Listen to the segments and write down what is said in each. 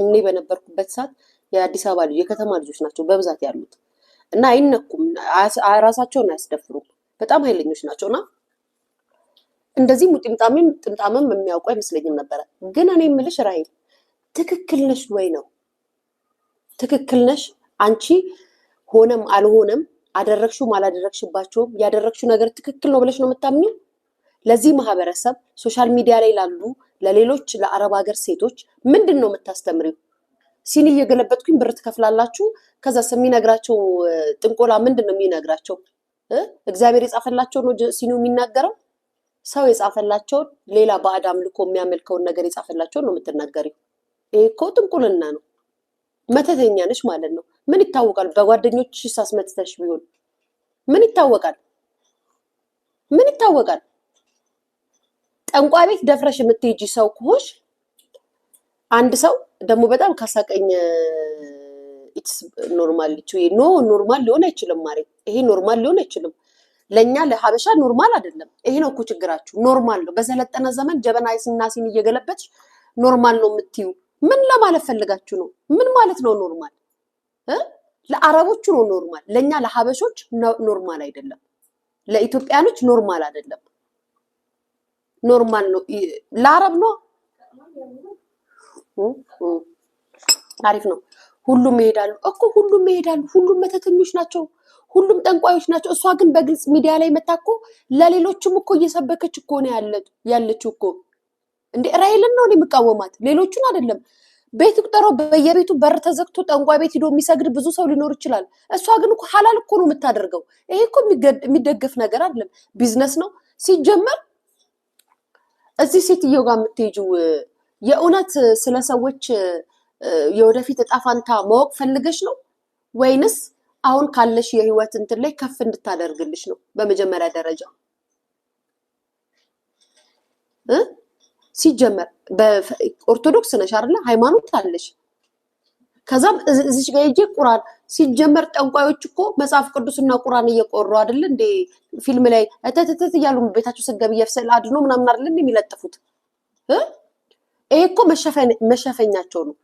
እኔ በነበርኩበት ሰዓት የአዲስ አበባ ልጅ የከተማ ልጆች ናቸው በብዛት ያሉት እና አይነኩም ራሳቸውን አያስደፍሩም በጣም ኃይለኞች ናቸውና እንደዚህ ጥምጣምም የሚያውቁ አይመስለኝም ነበር ግን እኔ የምልሽ ራይ ትክክል ነሽ ወይ ነው ትክክል ነሽ አንቺ ሆነም አልሆነም አደረግሽው ማላደረግሽባቸው ያደረግሽው ነገር ትክክል ነው ብለሽ ነው የምታምኚው ለዚህ ማህበረሰብ ሶሻል ሚዲያ ላይ ላሉ ለሌሎች ለአረብ ሀገር ሴቶች ምንድነው የምታስተምሪው ሲኒ እየገለበጥኩኝ ብር ትከፍላላችሁ ከዛ የሚነግራቸው ጥንቆላ ምንድነው የሚነግራቸው እግዚአብሔር የጻፈላቸው ነው ሲኒው የሚናገረው ሰው የጻፈላቸው ሌላ በአዳም ልኮ የሚያመልከው ነገር የጻፈላቸው ነው የምትናገሪው እኮ ጥንቁልና ነው መተተኛ ነሽ ማለት ነው ምን ይታወቃል በጓደኞችሽ ሳስመጥተሽ ቢሆን ምን ይታወቃል ጠንቋይ ቤት ደፍረሽ የምትሄጂ ሰው ከሆሽ አንድ ሰው ደግሞ በጣም ካሳቀኝ ኢትስ ኖርማል ኖርማል ሊሆን አይችልም ማለት ይሄ ኖርማል ሊሆን አይችልም ለኛ ለሐበሻ ኖርማል አይደለም ይሄ ነው እኮ ችግራችሁ ኖርማል ነው በዘለጠነ ዘመን ጀበናይስና ሲኒ እየገለበጥሽ ኖርማል ነው የምትዩ ምን ለማለት ፈልጋችሁ ነው ምን ማለት ነው ኖርማል ለአረቦቹ ነው ኖርማል ለኛ ለሐበሾች ኖርማል አይደለም ለኢትዮጵያኖች ኖርማል አይደለም ኖርማል ነው ለአረብ ነው አሪፍ ነው ሁሉም ይሄዳሉ እኮ ሁሉም መተተኞች ናቸው ሁሉም ጠንቋዮች ናቸው እሷ ግን በግልጽ ሚዲያ ላይ መጣቆ ለሌሎችም እኮ እየሰበከች እኮ ነው ያለችው እኮ እንዴ ራይልን ነው የሚቃወማት ሌሎቹን አይደለም ቤት ቁጠረው በየቤቱ በር ተዘግቶ ጠንቋይ ቤት ሄዶ የሚሰግድ ብዙ ሰው ሊኖር ይችላል እሷ ግን እኮ ሐላል እኮ ነው የምታደርገው ይሄ እኮ የሚደገፍ ነገር አይደለም ቢዝነስ ነው ሲጀመር እዚህ ሴትየው ጋር የምትሄጂው የእውነት ስለ ሰዎች የወደፊት ጣፋንታ ማወቅ ፈልገሽ ነው ወይንስ አሁን ካለሽ የህይወት እንትን ላይ ከፍ እንድታደርግልሽ ነው በመጀመሪያ ደረጃ ሲጀመር በኦርቶዶክስ ነሽ አይደል ሃይማኖት አለሽ ከዛም እዚህ ጋር ይጄ ቁርአን ሲጀመር ጠንቋዮች እኮ መጽሐፍ ቅዱስና ቁርአን እየቆሩ አይደል እንዴ ፊልም ላይ ተተተተ ያሉ ቤታቸው ሰገብ ይፈሰል አድኖ ምናምን አይደል እንዴ የሚለጥፉት ይሄ እኮ መሸፈኛቸው ነው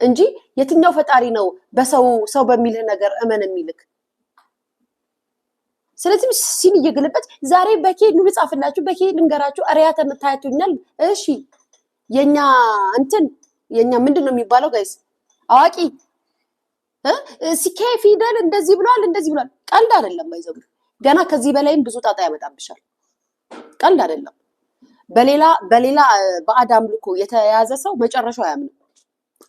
እንጂ የትኛው ፈጣሪ ነው በሰው በሚልህ ነገር እመን የሚልክ ስለዚህ ሲኒ እየገለበጥ ዛሬ በኬድ ነው ጻፈላችሁ በኬድ ልንገራችሁ አሪያተን ታያቱኛል እሺ የኛ ምንድነው የሚባለው ጋይስ አዋቂ ሲኬ ፊደል እንደዚህ ብሏል ቀልድ አይደለም ባይዘው ገና ከዚህ በላይም ብዙ ጣጣ ያመጣብሻል ቀልድ አይደለም በሌላ በአዳም ልኮ የተያዘ ሰው መጨረሻው ያምነው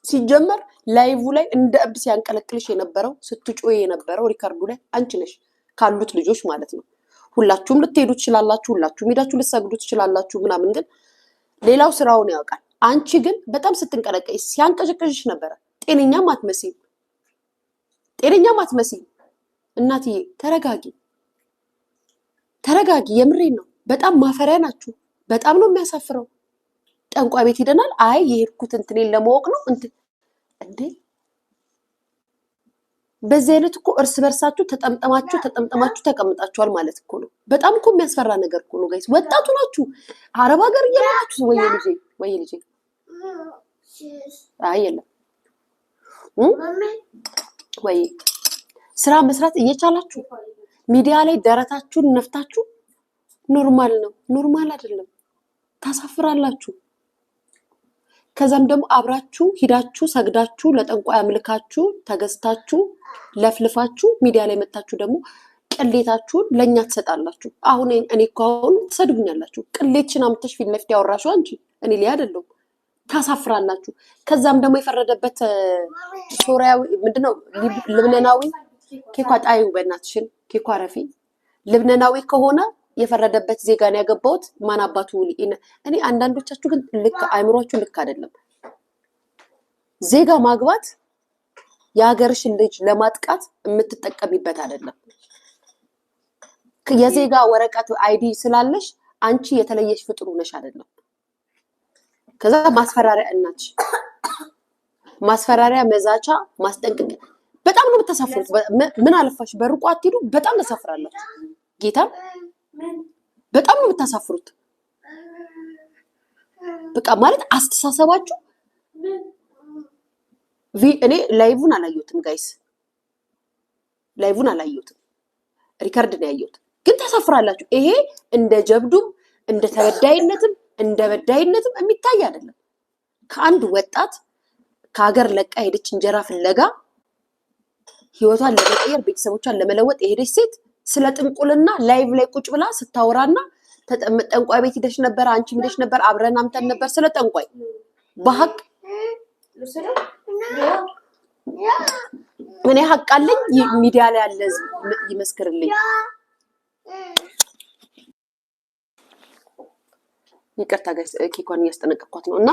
ሲጀመር ላይቭ ላይ እንደ እብድ ሲያንቀለቅልሽ የነበረው ስትጮይ የነበረው ሪካርዱ ላይ አንቺ ነሽ ካሉት ልጆች ማለት ነው ሁላችሁም ልትሄዱ ትችላላችሁ ሁላችሁም ሄዳችሁ ልትሰግዱ ትችላላችሁ ምናምን ግን ሌላው ስራውን ያውቃል አንቺ ግን በጣም ስትንቀለቀይ ሲያንቀጨቀጭሽ ነበር ጤነኛም አትመስይም እናትዬ ተረጋጊ የምሬን ነው በጣም ማፈሪያ ናችሁ በጣም ነው የሚያሳፍረው ጠንቋይ ቤት ሄደናል አይ የሄድኩት እንትኔን ለማወቅ ነው እንዴ በዚህ አይነት እኮ እርስ በርሳችሁ ተጠምጠማችሁ ተቀምጣችኋል ማለት እኮ ነው በጣም እኮ የሚያስፈራ ነገር እኮ ነው ጋይስ ወጣቱ ናችሁ አረብ ሀገር እያላችሁ ወይ ልጄ አይየለም ወይ ስራ መስራት እየቻላችሁ ሚዲያ ላይ ደረታችሁን ነፍታችሁ ኖርማል ነው ኖርማል አይደለም ታሳፍራላችሁ ከዛም ደግሞ አብራችሁ ሂዳችሁ ሰግዳችሁ ለጠንቋይ አምልካችሁ ተገዝታችሁ ለፍልፋችሁ ሚዲያ ላይ መጣችሁ ደግሞ ቅሌታችሁን ለኛ ተሰጣላችሁ አሁን እኔ እኮ ተሰድቡኛላችሁ ቅሌትሽን አምጥተሽ ፊት ለፊት ያወራሽው አንቺ እኔ ላይ አይደለም ታሳፍራላችሁ ከዛም ደግሞ የፈረደበት ሶሪያዊ ምንድነው ልብነናዊ ኬኳ ጣዩ በእናትሽን ኬኳ ረፊ ልብነናዊ ከሆነ የፈረደበት ዜጋን ያገባውት ማን አባቱ እኔ አንዳንዶቻችሁ ግን ልክ አይምሮአችሁ ልክ አይደለም ዜጋ ማግባት የሀገርሽን ልጅ ለማጥቃት የምትጠቀሚበት አይደለም የዜጋ ወረቀት አይዲ ስላለሽ አንቺ የተለየሽ ፍጥሩ ነሽ አይደለም ከዛ ማስፈራሪያ መዛቻ ማስጠንቀቂያ በጣም ነው ተሳፍሩት ምን አለፋሽ በርቁ አትሄዱ በጣም ተሳፍራላችሁ ጌታ በጣም ነው ተሳፍሩት በቃ ማለት አስተሳሰባችሁ እኔ ላይቭን አላየሁትም ጋይስ፣ ላይቭን አላየሁትም፣ ሪከርድ ነው ያየሁት። ግን ታሳፍራላችሁ። ይሄ እንደ ጀብዱም እንደ ተበዳይነትም እንደ በዳይነትም የሚታይ አይደለም። ከአንድ ወጣት ከሀገር ለቃ ሄደች እንጀራ ፍለጋ ህይወቷን ለመቀየር ቤተሰቦቿን ለመለወጥ የሄደች ሴት ስለ ጥንቁልና ላይቭ ላይ ቁጭ ብላ ስታወራና ጠንቋይ ቤት ሄደሽ ነበር፣ አንቺም ሄደሽ ነበር፣ አብረን አምተን ነበር ስለ ጠንቋይ በሀቅ እኔ ሀቅ አለኝ። ሚዲያ ላይ ያለ ይመስክርልኝ። ይቅርታ ጋይስ ኬኳን እያስጠነቀቅኳት ነው። እና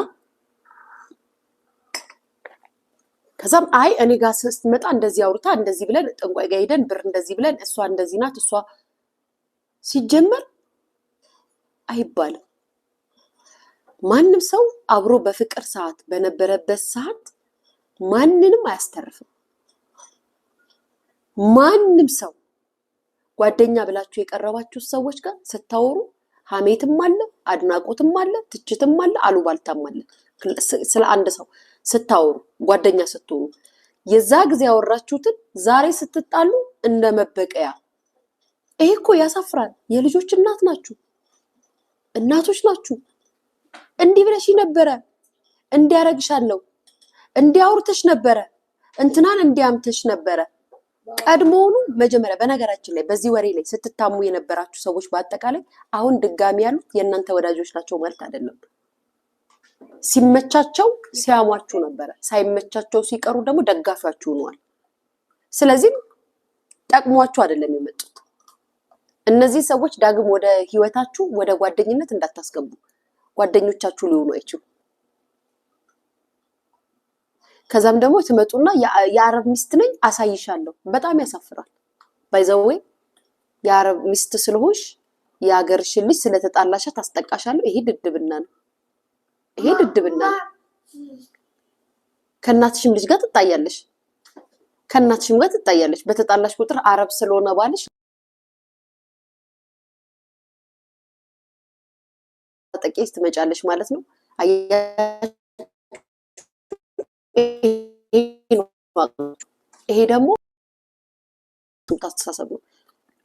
ከዛም አይ እኔ ጋር ስትመጣ እንደዚህ አውርታ እንደዚህ ብለን ጠንቋይ ጋር ሄደን ብር እንደዚህ ብለን እሷ እንደዚህ ናት እሷ ሲጀመር አይባልም። ማንም ሰው አብሮ በፍቅር ሰዓት በነበረበት ሰዓት ማንንም አያስተርፍም። ማንም ሰው ጓደኛ ብላችሁ የቀረባችሁ ሰዎች ጋር ስታወሩ ሀሜትም አለ፣ አድናቆትም አለ፣ ትችትም አለ፣ አሉባልታም አለ። ስለ አንድ ሰው ስታወሩ ጓደኛ ስትሆኑ የዛ ጊዜ ያወራችሁትን ዛሬ ስትጣሉ እንደ መበቀያ። ይሄ እኮ ያሳፍራል። የልጆች እናት ናችሁ፣ እናቶች ናችሁ። እንዲህ ብለሽ ነበረ፣ እንዲያረግሻለሁ፣ እንዲያውርተሽ ነበረ፣ እንትናን እንዲያምተሽ ነበረ። ቀድሞውኑ መጀመሪያ በነገራችን ላይ በዚህ ወሬ ላይ ስትታሙ የነበራችሁ ሰዎች በአጠቃላይ አሁን ድጋሚ ያሉት የእናንተ ወዳጆች ናቸው ማለት አይደለም። ሲመቻቸው ሲያሟችሁ ነበረ፣ ሳይመቻቸው ሲቀሩ ደግሞ ደጋፊያችሁ ሆነዋል። ስለዚህ ጠቅሟችሁ አይደለም የመጡት። እነዚህ ሰዎች ዳግም ወደ ህይወታችሁ ወደ ጓደኝነት እንዳታስገቡ፣ ጓደኞቻችሁ ሊሆኑ አይችሉም። ከዛም ደግሞ ትመጡና የአረብ ሚስት ነኝ አሳይሻለሁ። በጣም ያሳፍራል። ባይዘዌ የአረብ ሚስት ስለሆንሽ የሀገርሽን ልጅ ስለተጣላሻት አስጠቃሻለሁ። ይሄ ድድብና ነው። ይሄ ድድብና ነው። ከእናትሽም ልጅ ጋር ትጣያለሽ፣ ከእናትሽም ጋር ትጣያለሽ። በተጣላሽ ቁጥር አረብ ስለሆነ ባልሽ ጠቂስ ትመጫለሽ ማለት ነው። ይሄ ደግሞ ታስተሳሰብ ነው።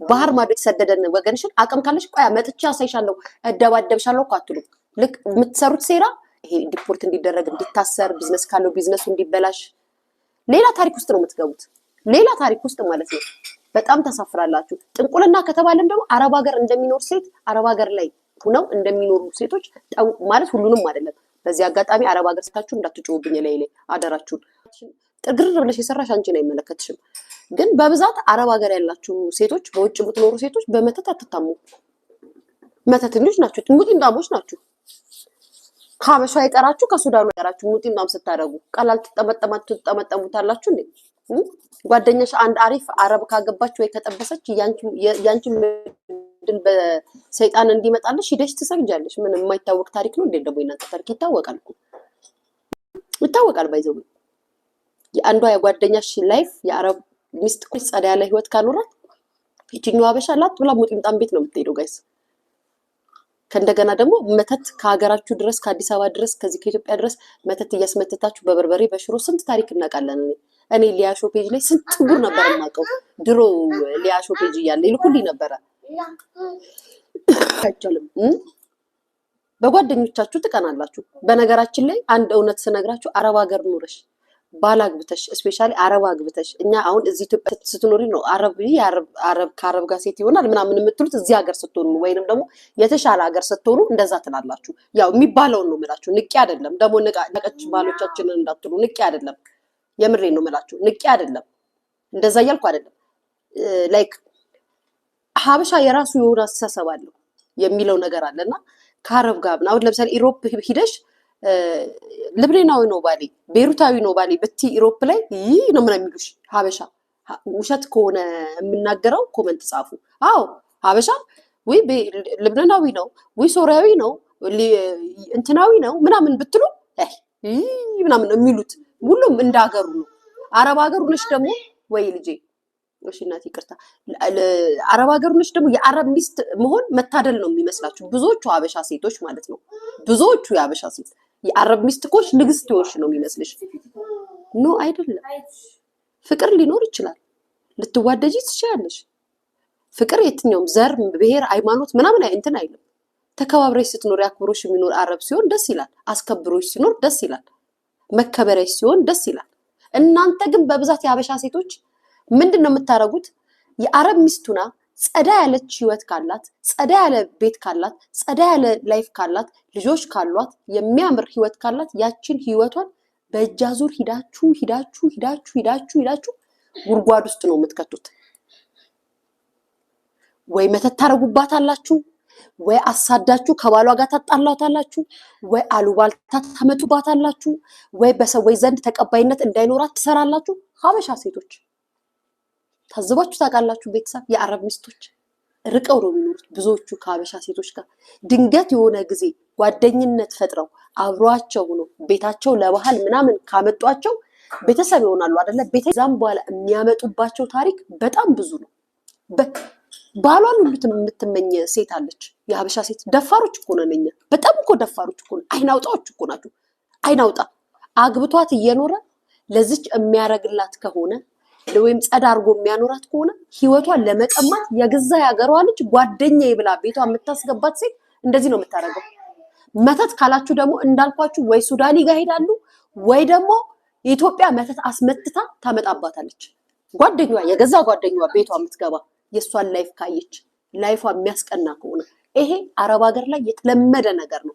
ባህር ማዶ የተሰደደን ወገንሽን አቅም ካለሽ ቆያ መጥቻ አሳይሻለሁ፣ እደባደብሻለሁ እኮ አትሉም። ልክ የምትሰሩት ሴራ ይሄ ዲፖርት እንዲደረግ እንዲታሰር፣ ቢዝነስ ካለው ቢዝነሱ እንዲበላሽ ሌላ ታሪክ ውስጥ ነው የምትገቡት። ሌላ ታሪክ ውስጥ ማለት ነው። በጣም ታሳፍራላችሁ። ጥንቁልና ከተባለም ደግሞ አረብ ሀገር እንደሚኖር ሴት አረብ ሀገር ላይ ሁነው እንደሚኖሩ ሴቶች ማለት ሁሉንም አይደለም። በዚህ አጋጣሚ አረብ ሀገር ስታችሁ እንዳትጮሁብኝ ላይ አደራችሁን። ጥግር ብለሽ የሰራሽ አንቺን አይመለከትሽም። ግን በብዛት አረብ ሀገር ያላችሁ ሴቶች፣ በውጭ የምትኖሩ ሴቶች በመተት አትታሙ። መተተኞች ናችሁ፣ ሙጢንጣሞች ናችሁ። ከሀበሻ አይቀራችሁ ከሱዳኑ አይቀራችሁ ሙጢንጣም ስታደርጉ ቀላል ትጠመጠሙታላችሁ እንዴ? ጓደኛሽ አንድ አሪፍ አረብ ካገባች ወይ ከጠበሰች ያንቺ ድል በሰይጣን እንዲመጣልሽ ሂደሽ ትሰግጃለሽ። ምን የማይታወቅ ታሪክ ነው እንዴ? ደግሞ የእናንተ ታሪክ ይታወቃል እኮ ይታወቃል። ባይዘው የአንዷ የጓደኛሽ ላይፍ የአረብ ሚስት እኮ ጸዳ ያለ ህይወት ካኖራት የትኛው አበሻ ላት ብላ ሙጢምጣም ቤት ነው የምትሄደው ጋይስ። ከእንደገና ደግሞ መተት ከሀገራችሁ ድረስ ከአዲስ አበባ ድረስ ከዚህ ከኢትዮጵያ ድረስ መተት እያስመተታችሁ በበርበሬ በሽሮ ስንት ታሪክ እናውቃለን። እኔ ሊያሾ ፔጅ ላይ ስንት ጉር ነበር የማውቀው ድሮ። ሊያሾ ፔጅ እያለ ይልኩልኝ ነበረ። አይቻልም። በጓደኞቻችሁ ትቀናላችሁ። በነገራችን ላይ አንድ እውነት ስነግራችሁ አረብ ሀገር ኑረሽ ባል አግብተሽ ስፔሻሊ አረብ አግብተሽ እኛ አሁን እዚህ ኢትዮጵያ ስትኖሪ ነው አረብ ከአረብ ጋር ሴት ይሆናል ምናምን የምትሉት እዚህ ሀገር ስትሆኑ ወይንም ደግሞ የተሻለ ሀገር ስትሆኑ እንደዛ ትላላችሁ። ያው የሚባለውን ነው የምላችሁ፣ ንቄ አይደለም። ደግሞ ነቀች ባሎቻችንን እንዳትሉ፣ ንቄ አይደለም። የምሬን ነው የምላችሁ፣ ንቄ አይደለም። እንደዛ እያልኩ አይደለም። ላይክ ሀበሻ የራሱ የሆነ አስተሳሰብ አለው የሚለው ነገር አለና ከአረብ ጋር አሁን ለምሳሌ ኢሮፕ ሂደሽ ልብናዊ ነው ባሌ ቤሩታዊ ነው ባሌ በቲ ኢሮፕ ላይ ይህ ነው ምን የሚሉሽ ሀበሻ። ውሸት ከሆነ የምናገረው ኮመንት ጻፉ። አዎ ሀበሻ ወይ ልብናዊ ነው ወይ ሶሪያዊ ነው እንትናዊ ነው ምናምን ብትሉ ምናምን የሚሉት ሁሉም እንዳገሩ ነው። አረብ ሀገሩ ነሽ ደግሞ ወይ ልጄ እሺ እናት ይቅርታ፣ አረብ ሀገሩ ነሽ ደግሞ የአረብ ሚስት መሆን መታደል ነው የሚመስላችሁ ብዙዎቹ ሀበሻ ሴቶች ማለት ነው። ብዙዎቹ የሀበሻ ሴት የአረብ ሚስት ኮሽ ንግስት ይወሽ ነው የሚመስልሽ? ኖ አይደለም። ፍቅር ሊኖር ይችላል፣ ልትዋደጂ ትችያለሽ። ፍቅር የትኛውም ዘር፣ ብሔር፣ ሃይማኖት ምናምን እንትን አይልም። ተከባብረሽ ስትኖር ያክብሮሽ የሚኖር አረብ ሲሆን ደስ ይላል። አስከብሮሽ ሲኖር ደስ ይላል። መከበረሽ ሲሆን ደስ ይላል። እናንተ ግን በብዛት የሀበሻ ሴቶች ምንድነው የምታረጉት? የአረብ ሚስቱና ጸዳ ያለች ህይወት ካላት፣ ጸዳ ያለ ቤት ካላት፣ ጸዳ ያለ ላይፍ ካላት፣ ልጆች ካሏት፣ የሚያምር ህይወት ካላት ያችን ህይወቷን በእጃዙር ሂዳችሁ ጉድጓድ ውስጥ ነው የምትከቱት። ወይ መተት ታረጉባታላችሁ፣ ወይ አሳዳችሁ ከባሏ ጋር ታጣላታላችሁ፣ ወይ አሉባልታ ታመጡባታላችሁ፣ ወይ በሰዎች ዘንድ ተቀባይነት እንዳይኖራት ትሰራላችሁ። ሀበሻ ሴቶች ታዝባችሁ ታውቃላችሁ? ቤተሰብ የአረብ ሚስቶች ርቀው ነው የሚኖሩት ብዙዎቹ ከሀበሻ ሴቶች ጋር። ድንገት የሆነ ጊዜ ጓደኝነት ፈጥረው አብሯቸው ነው ቤታቸው ለባህል ምናምን ካመጧቸው ቤተሰብ ይሆናሉ አይደለ? ቤተዛም በኋላ የሚያመጡባቸው ታሪክ በጣም ብዙ ነው። ባሏን ሁሉ የምትመኝ ሴት አለች። የሀበሻ ሴት ደፋሮች እኮ ነን እኛ። በጣም እኮ ደፋሮች እኮ ነን። አይናውጣዎች እኮ ናቸው። አይናውጣ አግብቷት እየኖረ ለዚች የሚያረግላት ከሆነ ወይም ጸዳ አድርጎ የሚያኖራት ከሆነ ህይወቷን ለመቀማት የገዛ ያገሯ ልጅ ጓደኛዬ ብላ ቤቷ የምታስገባት ሴት እንደዚህ ነው የምታረገው። መተት ካላችሁ ደግሞ እንዳልኳችሁ ወይ ሱዳኒ ጋር ሄዳሉ ወይ ደግሞ የኢትዮጵያ መተት አስመትታ ታመጣባታለች። ጓደኛዋ የገዛ ጓደኛዋ ቤቷ የምትገባ የሷን ላይፍ ካየች ላይፏ የሚያስቀና ከሆነ ይሄ አረብ ሀገር ላይ የተለመደ ነገር ነው።